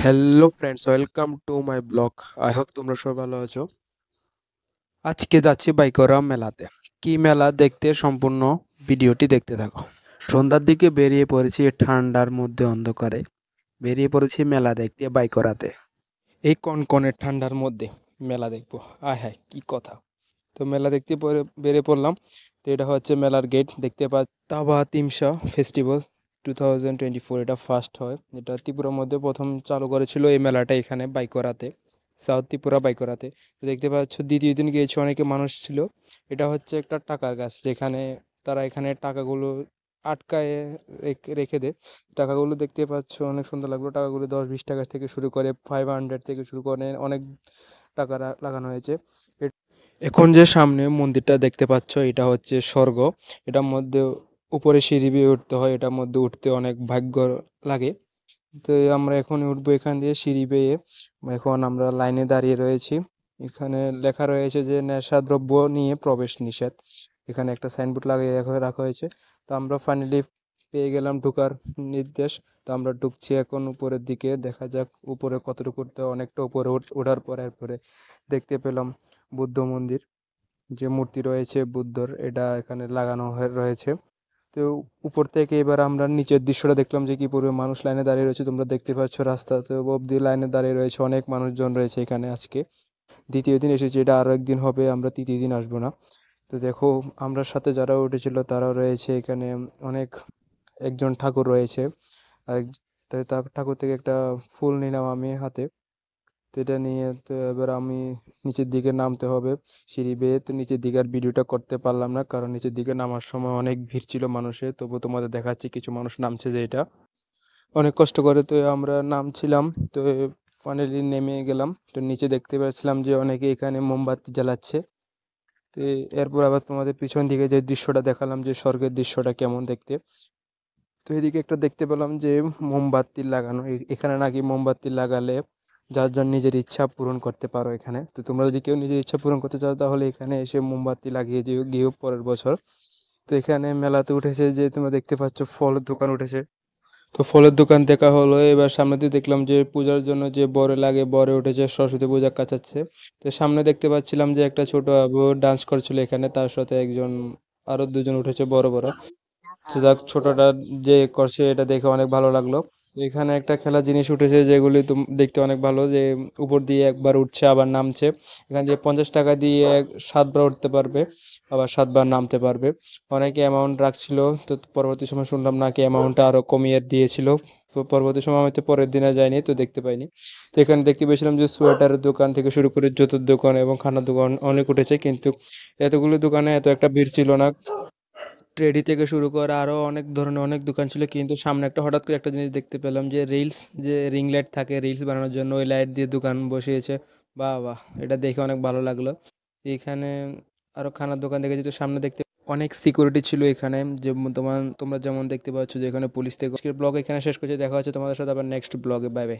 Hello friends, welcome to my blog. I hope তোমরা সবাই ভালো আছো। আজকে যাচ্ছি বাইকরা মেলাতে। কি মেলা দেখতে সম্পূর্ণ ভিডিওটি দেখতে থাকো। সন্ধ্যার দিকে বেরিয়ে পড়েছি ঠান্ডার মধ্যে অন্ধকারে। বেরিয়ে পড়েছি মেলা দেখতে বাইকরাতে। এই কনকনে ঠান্ডার মধ্যে মেলা দেখবো, আয় হায় কি কথা। তো মেলা দেখতে বেরিয়ে পড়লাম। তো এটা হচ্ছে মেলার গেট, দেখতে তাবা তিমসা ফেস্টিভ্যাল 2024 এটা ফার্স্ট হয়। এটা ত্রিপুরার মধ্যে প্রথম চালু করেছিল এই মেলাটা এখানে বাইকরাতে, সাউথ ত্রিপুরা বাইকরাতে। তো দেখতে পাচ্ছ দ্বিতীয় দিন গিয়েছে, অনেকে মানুষ ছিল। এটা হচ্ছে একটা টাকার গাছ, যেখানে তারা এখানে টাকাগুলো আটকায় রেখে দেয়। টাকাগুলো দেখতে পাচ্ছ অনেক সুন্দর লাগলো। টাকাগুলো 10-20 টাকা থেকে শুরু করে 500 থেকে শুরু করে অনেক টাকা লাগানো হয়েছে। এখন যে সামনে মন্দিরটা দেখতে পাচ্ছ এটা হচ্ছে স্বর্গ। এটার মধ্যে উপরে সিঁড়ি বেয়ে উঠতে হয়, এটার মধ্যে উঠতে অনেক ভাগ্য লাগে। তো আমরা এখন উঠবো এখান দিয়ে সিঁড়ি বেয়ে। এখন আমরা লাইনে দাঁড়িয়ে রয়েছি। এখানে লেখা রয়েছে যে নেশাদ্রব্য নিয়ে প্রবেশ নিষেধ। এখানে একটা সাইনবোর্ড লাগিয়ে রাখা হয়েছে। তো আমরা ফাইনালি পেয়ে গেলাম ঢোকার নির্দেশ। তো আমরা ঢুকছি এখন উপরের দিকে, দেখা যাক উপরে কতটুকু উঠতে হয়। অনেকটা উপরে ওঠার পর এরপরে দেখতে পেলাম বুদ্ধ মন্দির, যে মূর্তি রয়েছে বুদ্ধর, এটা এখানে লাগানো রয়েছে। তো উপর থেকে এবার আমরা নিচের দৃশ্যটা দেখলাম যে কি পরিমাণ মানুষ লাইনে দাঁড়িয়ে রয়েছে। তোমরা দেখতে পাচ্ছ রাস্তাতে অব্দি লাইনে দাঁড়িয়ে রয়েছে, অনেক মানুষজন রয়েছে এখানে। আজকে দ্বিতীয় দিন এসেছি, এটা আরও একদিন হবে, আমরা তৃতীয় দিন আসবো না। তো দেখো, আমরা সাথে যারা উঠেছিল তারাও রয়েছে এখানে। অনেক একজন ঠাকুর রয়েছে। আর তাই তার ঠাকুর থেকে একটা ফুল নিলাম আমি হাতে। তো এটা নিয়ে তো এবার আমি নিচের দিকে নামতে হবে সিঁড়ি বেয়ে। তো নিচের দিকে আর ভিডিওটা করতে পারলাম না, কারণ নিচের দিকে নামার সময় অনেক ভিড় ছিল মানুষের। তবু তোমাদের দেখাচ্ছি কিছু মানুষ নামছে, যে এটা অনেক কষ্ট করে তো আমরা নামছিলাম। তো ফাইনালি নেমে গেলাম। তো নিচে দেখতে পাচ্ছিলাম যে অনেকে এখানে মোমবাতি জ্বালাচ্ছে। তো এরপর আবার তোমাদের পিছন দিকে যে দৃশ্যটা দেখালাম, যে স্বর্গের দৃশ্যটা কেমন দেখতে। তো এদিকে একটা দেখতে পেলাম যে মোমবাতি লাগানো। এখানে নাকি মোমবাতি লাগালে যার যার নিজের ইচ্ছা পূরণ করতে পারো এখানে। তো তোমরা যদি কেউ নিজের ইচ্ছা পূরণ করতে চাও তাহলে এখানে এসে মোমবাতি লাগিয়ে যেও গিয়েও পরের বছর। তো এখানে মেলাতে উঠেছে যে তোমরা দেখতে পাচ্ছ ফলের দোকান উঠেছে। তো ফলের দোকান দেখা হলো। এবার সামনে দিয়ে দেখলাম যে পূজার জন্য যে বরে লাগে, বরে উঠেছে, সরস্বতী পূজা কাচাচ্ছে। তো সামনে দেখতে পাচ্ছিলাম যে একটা ছোট আবু ডান্স করছিল এখানে, তার সাথে একজন আরো দুজন উঠেছে বড় বড়। যাক, ছোটটা যে করছে এটা দেখে অনেক ভালো লাগলো। এখানে একটা খেলার জিনিস উঠেছে, যেগুলি দেখতে অনেক ভালো, যে উপর দিয়ে একবার উঠছে আবার নামছে। এখানে যে 50 টাকা দিয়ে 7 বার উঠতে পারবে, আবার 7 বার নামতে পারবে। অনেকে অ্যামাউন্ট রাখছিল, তো পরবর্তী সময় শুনলাম নাকি অ্যামাউন্টটা আরো কমিয়ে দিয়েছিল। তো পরবর্তী সময় আমি তো পরের দিনে যাইনি, তো দেখতে পাইনি। তো এখানে দেখতে পেয়েছিলাম যে সোয়েটারের দোকান থেকে শুরু করে জুতোর দোকান এবং খানার দোকান অনেক উঠেছে, কিন্তু এতগুলো দোকানে এত একটা ভিড় ছিল না। টেডি থেকে শুরু করে আরো অনেক ধরনের অনেক দোকান ছিল, কিন্তু সামনে একটা হঠাৎ করে একটা জিনিস দেখতে পেলাম, যে রিলস, যে রিং লাইট থাকে রিলস বানানোর জন্য, ওই লাইট দিয়ে দোকান বসিয়েছে। বাহ বাহ, এটা দেখে অনেক ভালো লাগলো। এখানে আরো খানার দোকান দেখেছি। তো সামনে দেখতে অনেক সিকিউরিটি ছিল এখানে, যে তোমরা যেমন দেখতে পাচ্ছ যে এখানে পুলিশ থেকে। ব্লগ এখানে শেষ করছি, দেখা হচ্ছে তোমাদের সাথে আবার নেক্সট ব্লগে। Bye bye.